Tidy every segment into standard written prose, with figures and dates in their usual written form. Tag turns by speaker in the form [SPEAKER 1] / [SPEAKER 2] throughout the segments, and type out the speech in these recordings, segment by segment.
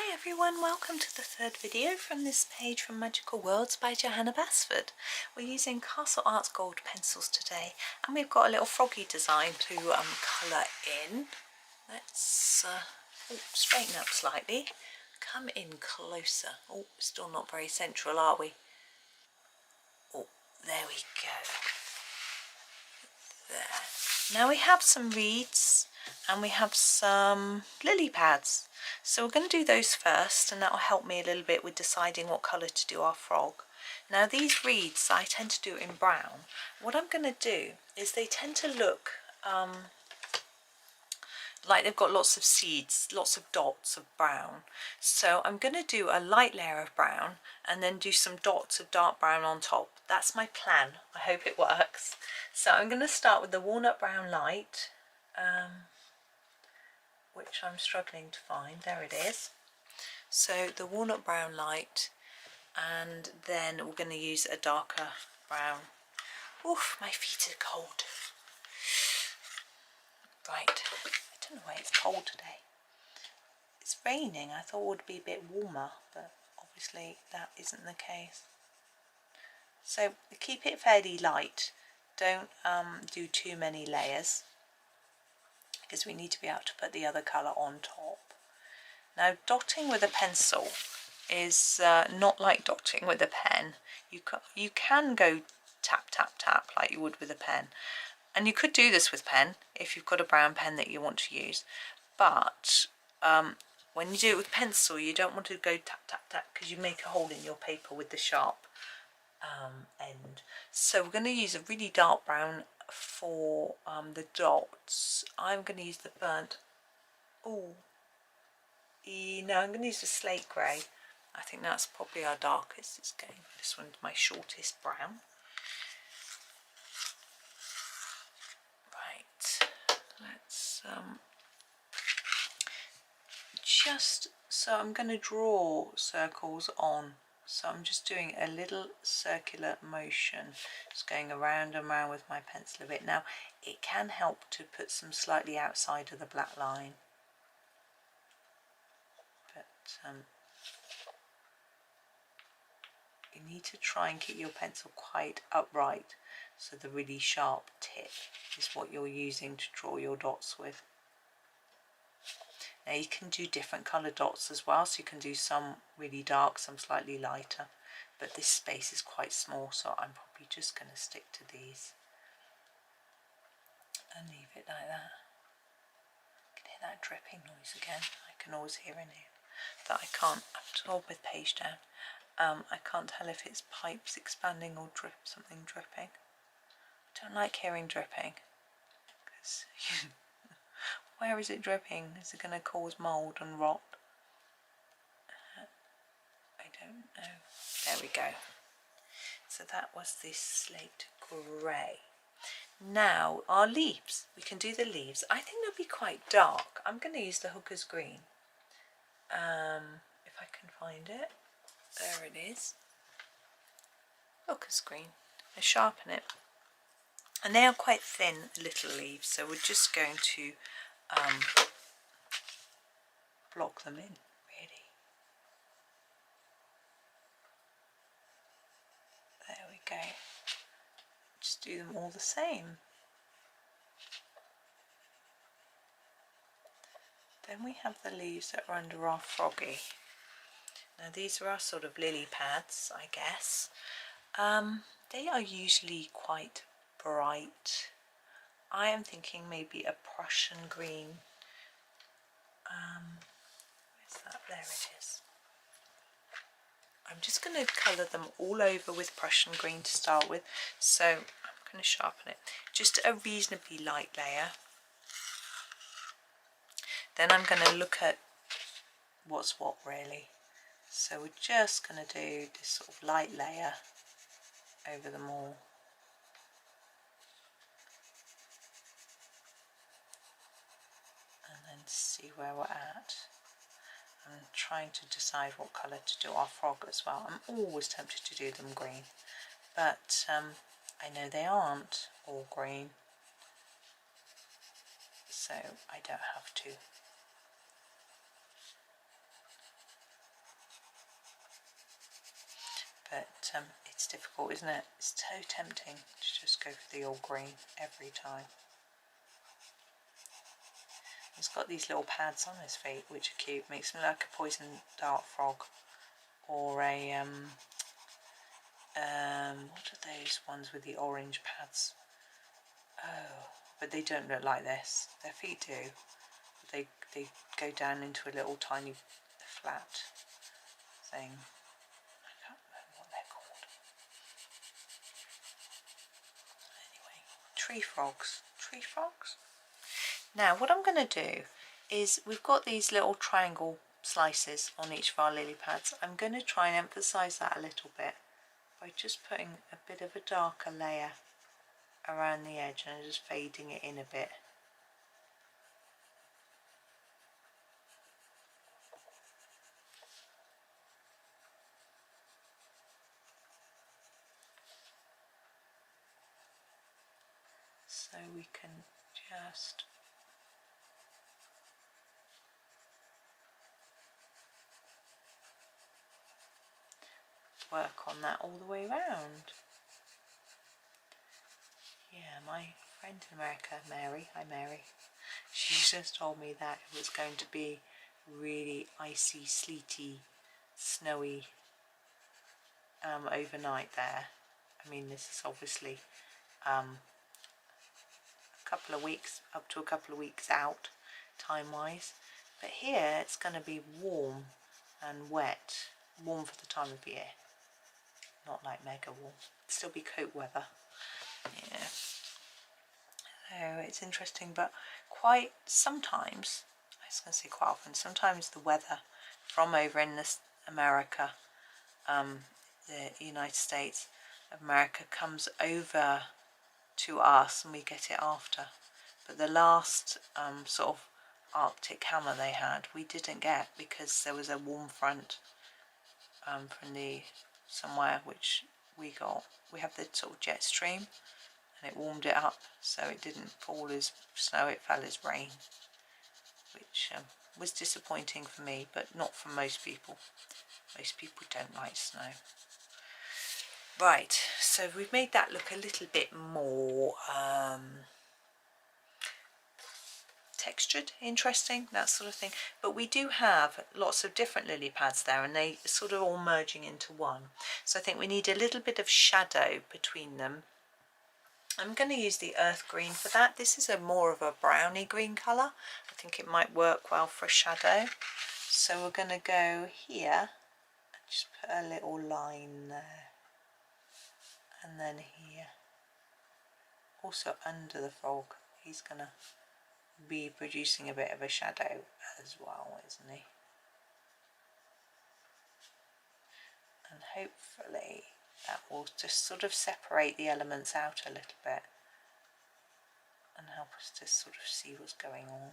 [SPEAKER 1] Hi everyone, welcome to the third video from this page from Magical Worlds by Johanna Basford. We're using Castle Arts Gold pencils today and we've got a little froggy design to colour in. Let's straighten up slightly, come in closer. Oh, still not very central, are we? Oh, there we go. There. Now we have some reeds and we have some lily pads. So we're going to do those first, and that will help me a little bit with deciding what colour to do our frog. Now these reeds, I tend to do in brown. What I'm going to do is they tend to look like they've got lots of seeds, lots of dots of brown. So I'm going to do a light layer of brown and then do some dots of dark brown on top. That's my plan. I hope it works. So I'm going to start with the walnut brown light, which I'm struggling to find. There it is. So the walnut brown light, and then we're going to use a darker brown. Oof, my feet are cold. Right, I don't know why it's cold today. It's raining. I thought it would be a bit warmer, but obviously that isn't the case. So keep it fairly light. Don't do too many layers, because we need to be able to put the other colour on top. Now dotting with a pencil is not like dotting with a pen. You can go tap tap tap like you would with a pen, and you could do this with pen if you've got a brown pen that you want to use, but when you do it with pencil you don't want to go tap tap tap, because you make a hole in your paper with the sharp end. So we're going to use a really dark brown for the dots. I'm going to use the burnt, no, I'm going to use the slate grey. I think that's probably our darkest. It's going, this one's my shortest brown. Right, let's so I'm going to draw circles on. So I'm just doing a little circular motion, just going around and around with my pencil a bit. Now it can help to put some slightly outside of the black line, but you need to try and keep your pencil quite upright, so the really sharp tip is what you're using to draw your dots with. Now you can do different colour dots as well, so you can do some really dark, some slightly lighter, but this space is quite small, so I'm probably just going to stick to these and leave it like that. I can hear that dripping noise again. I can always hear in here that I can't, I'm hold my page down. I can't tell if it's pipes expanding or something dripping. I don't like hearing dripping, because where is it dripping? Is it going to cause mould and rot? I don't know. There we go. So that was this slate grey. Now our leaves. We can do the leaves. I think they'll be quite dark. I'm going to use the hooker's green. If I can find it. There it is. Hooker's green. I sharpen it. And they are quite thin little leaves, so we're just going to block them in, really. There we go. Just do them all the same. Then we have the leaves that are under our froggy. Now these are our sort of lily pads, I guess. They are usually quite bright. I am thinking maybe a Prussian green. Where's that? There it is. I'm just going to colour them all over with Prussian green to start with. So I'm going to sharpen it. Just a reasonably light layer. Then I'm going to look at what's what really. So we're just going to do this sort of light layer over them all. And then see where we're at. I'm trying to decide what colour to do our frog as well. I'm always tempted to do them green, but I know they aren't all green, so I don't have to. but it's difficult, isn't it? It's so tempting to just go for the all green every time. He's got these little pads on his feet which are cute. Makes him like a poison dart frog, or a what are those ones with the orange pads? Oh, but they don't look like this. Their feet do. But they go down into a little tiny flat thing. I can't remember what they're called. Anyway, tree frogs. Tree frogs? Now what I'm going to do is, we've got these little triangle slices on each of our lily pads. I'm going to try and emphasise that a little bit by just putting a bit of a darker layer around the edge and just fading it in a bit. So we can just work on that all the way around. Yeah, my friend in America, Mary, hi Mary, she just told me that it was going to be really icy, sleety, snowy overnight there. I mean, this is obviously a couple of weeks, up to a couple of weeks out time-wise, but here it's going to be warm and wet, warm for the time of year, not like mega warm, it'll still be coat weather. Yeah, so it's interesting, but quite sometimes, I was going to say quite often, sometimes the weather from over in this America, the United States of America, comes over to us and we get it after. But the last sort of Arctic hammer they had, we didn't get, because there was a warm front from the somewhere which we got. We have the sort of jet stream, and it warmed it up, so it didn't fall as snow, it fell as rain, which was disappointing for me, but not for most people. Most people don't like snow. Right, so we've made that look a little bit more textured, interesting, that sort of thing. But we do have lots of different lily pads there, and they sort of all merging into one. So I think we need a little bit of shadow between them. I'm going to use the earth green for that. This is a more of a browny green colour. I think it might work well for a shadow. So we're going to go here, just put a little line there, and then here. Also under the frog, he's going to be producing a bit of a shadow as well, isn't he? And hopefully that will just sort of separate the elements out a little bit and help us to sort of see what's going on.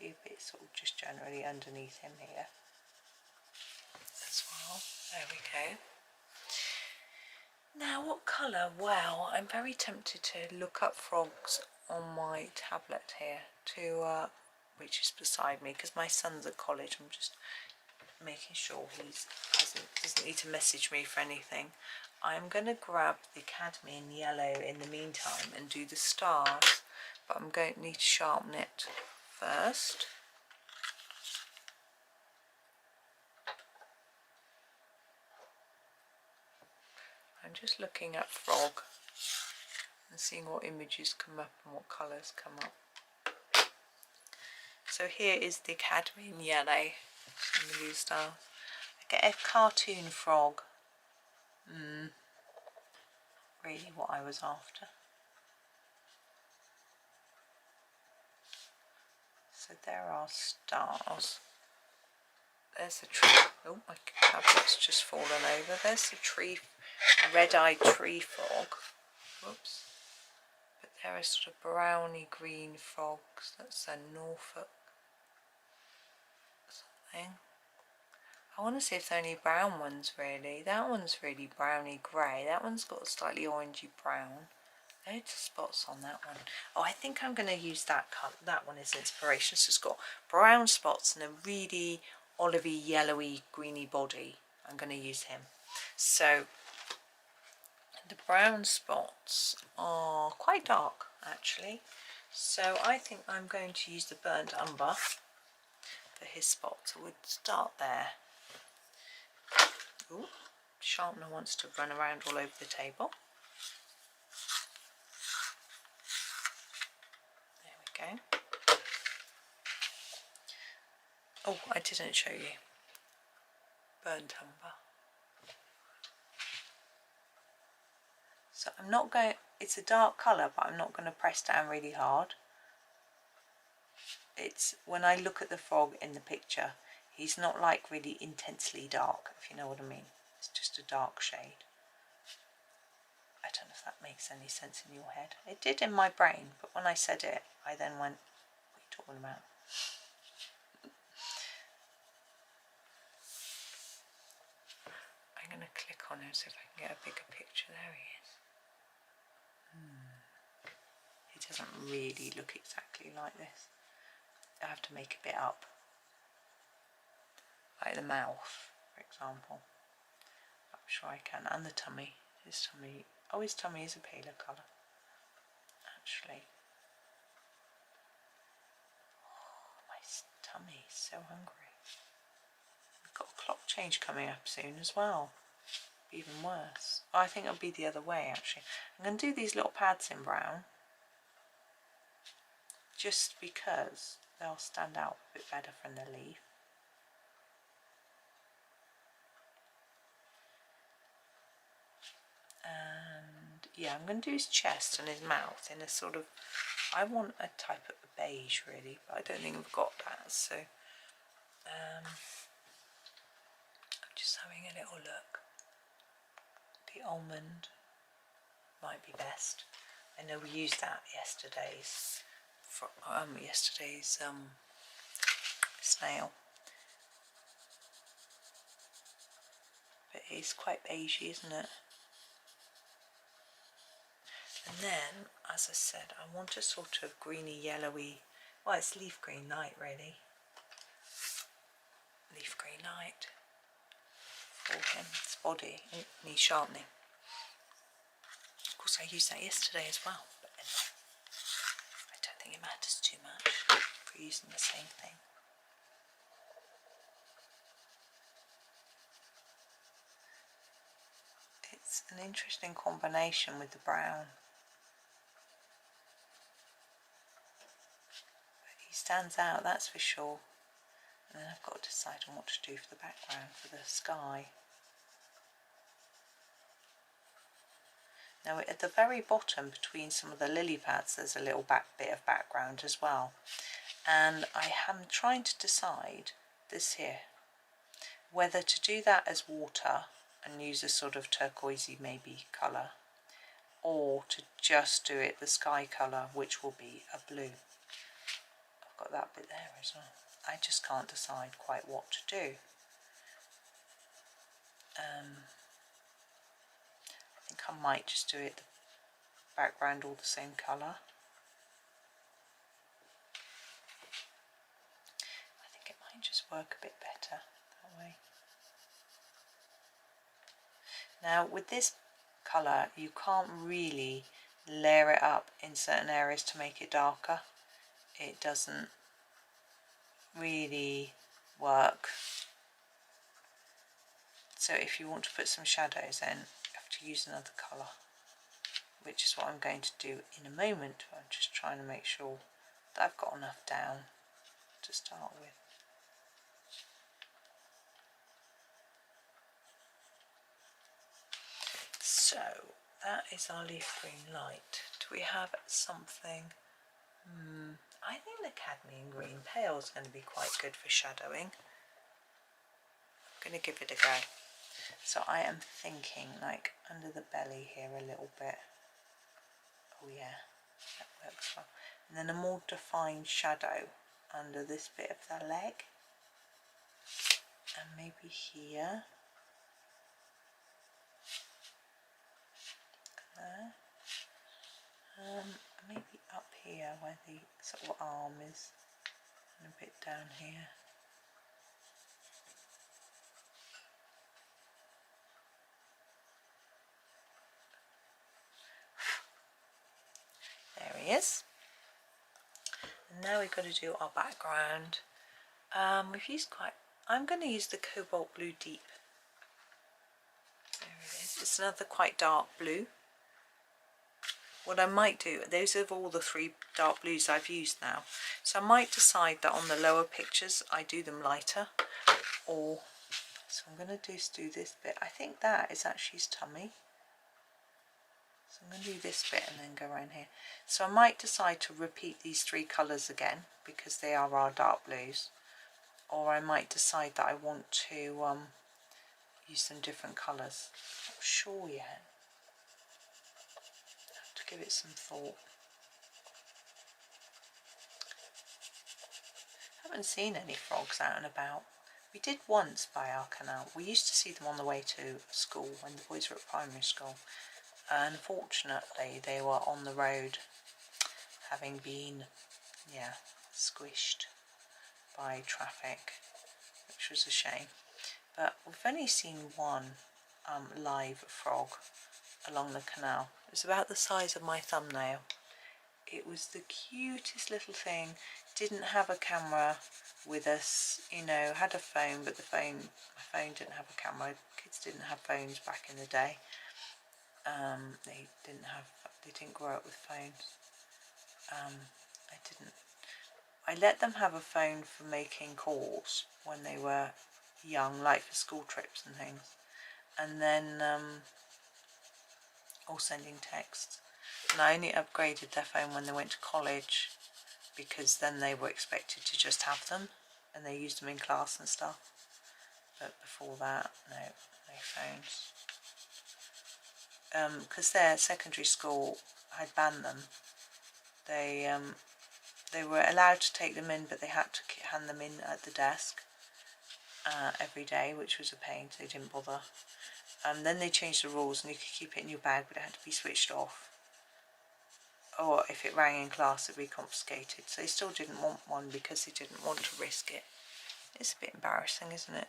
[SPEAKER 1] Be a bit sort of just generally underneath him here as well. There we go. Now what colour? Well, I'm very tempted to look up frogs on my tablet here, to which is beside me, because my son's at college. I'm just making sure he doesn't need to message me for anything. I'm going to grab the cadmium yellow in the meantime and do the stars, but I'm going to need to sharpen it first. I'm just looking at frog and seeing what images come up and what colours come up. So here is the cadmium yellow and the blue stars. I get a cartoon frog. Really what I was after. So there are stars. There's a tree. Oh, my tablet's just fallen over. There's a tree, red-eyed tree frog. Whoops. But there are sort of browny green frogs. That's a Norfolk something. I want to see if there are any brown ones really. That one's really browny grey. That one's got a slightly orangey brown. Loads of spots on that one. Oh, I think I'm going to use that colour. That one is inspiration. So it's got brown spots and a really olivey, yellowy, greeny body. I'm going to use him. So the brown spots are quite dark actually. So I think I'm going to use the burnt umber for his spots. I would start there. Ooh, sharpener wants to run around all over the table. There we go. Oh, I didn't show you. Burnt umber. So I'm not going, it's a dark colour, but I'm not going to press down really hard. It's, when I look at the frog in the picture, he's not like really intensely dark, if you know what I mean. It's just a dark shade. I don't know if that makes any sense in your head. It did in my brain, but when I said it, I then went, what are you talking about? I'm going to click on him so if I can get a bigger picture. There he is. He doesn't really look exactly like this. I have to make a bit up. Like the mouth, for example. I'm sure I can. And the tummy. His tummy. Oh, his tummy is a paler colour. Actually. Oh, my tummy is so hungry. We've got a clock change coming up soon as well. Even worse. Oh, I think it'll be the other way actually. I'm going to do these little pads in brown. Just because they'll stand out a bit better from the leaf. And yeah, I'm going to do his chest and his mouth in a sort of, I want a type of beige really, but I don't think I've got that, so I'm just having a little look. The almond might be best. I know we used that yesterday's snail, but it's quite beigey, isn't it? And then, as I said, I want a sort of greeny yellowy, well, it's leaf green light really. Leaf green light for him, his body, needs sharpening. Of course I used that yesterday as well, but anyway, I don't think it matters too much if we're using the same thing. It's an interesting combination with the brown. He stands out, that's for sure. And then I've got to decide on what to do for the background, for the sky. Now at the very bottom, between some of the lily pads, there's a little bit of background as well. And I am trying to decide, this here, whether to do that as water and use a sort of turquoisey maybe colour, or to just do it the sky colour, which will be a blue. Got that bit there as well. I just can't decide quite what to do. I think I might just do it the background all the same colour. I think it might just work a bit better that way. Now with this colour you can't really layer it up in certain areas to make it darker. It doesn't really work. So if you want to put some shadows in, you have to use another colour, which is what I'm going to do in a moment. I'm just trying to make sure that I've got enough down to start with. So that is our leaf green light. Do we have something? I think the cadmium green pale is going to be quite good for shadowing. I'm going to give it a go. So I am thinking like under the belly here a little bit. Oh yeah, that works well. And then a more defined shadow under this bit of the leg. And maybe here. There. Maybe up here where the sort of arm is, and a bit down here. There he is. And now we've got to do our background. We've used I'm going to use the cobalt blue deep. There it is. It's another quite dark blue. What I might do, those are all the 3 dark blues I've used now. So I might decide that on the lower pictures I do them lighter. So I'm going to do this bit. I think that is actually his tummy. So I'm going to do this bit and then go around here. So I might decide to repeat these 3 colours again because they are our dark blues. Or I might decide that I want to use some different colours. I'm not sure yet. I have to give it some thought. I haven't seen any frogs out and about. We did once by our canal. We used to see them on the way to school when the boys were at primary school. Unfortunately, they were on the road, having been, squished by traffic, which was a shame. But we've only seen one live frog along the canal. It was about the size of my thumbnail. It was the cutest little thing. Didn't have a camera with us, had a phone, but my phone didn't have a camera. Kids didn't have phones back in the day. They didn't grow up with phones. I let them have a phone for making calls when they were young, like for school trips and things, and then or sending texts. And I only upgraded their phone when they went to college, because then they were expected to just have them and they used them in class and stuff. But before that, no phones. Because their secondary school had banned them. They were allowed to take them in, but they had to hand them in at the desk every day, which was a pain, so they didn't bother. Then they changed the rules and you could keep it in your bag, but it had to be switched off. Or if it rang in class, it would be confiscated. So they still didn't want one because they didn't want to risk it. It's a bit embarrassing, isn't it?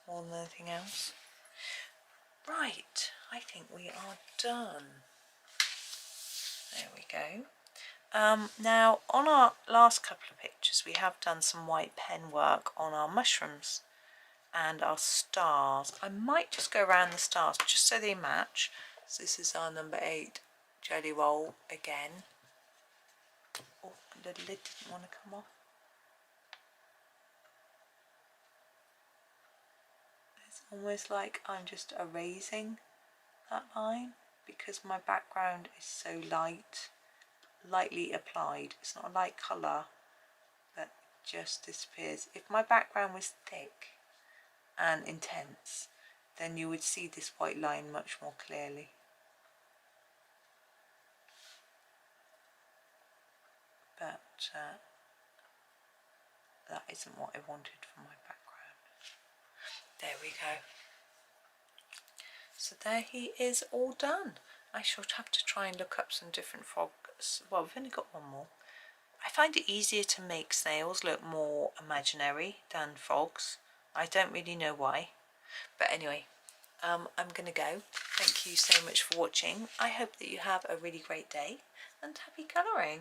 [SPEAKER 1] More than anything else. Right, I think we are done. There we go. Now, on our last couple of pictures, we have done some white pen work on our mushrooms and our stars. I might just go around the stars just so they match. So this is our number 8 jelly roll again. Oh, the lid didn't want to come off. It's almost like I'm just erasing that line because my background is so lightly applied. It's not a light colour that just disappears. If my background was thick and intense, then you would see this white line much more clearly. But that isn't what I wanted for my background. There we go. So there he is, all done. I shall have to try and look up some different frogs. Well, we've only got one more. I find it easier to make snails look more imaginary than frogs. I don't really know why. But anyway, I'm going to go. Thank you so much for watching. I hope that you have a really great day and happy colouring.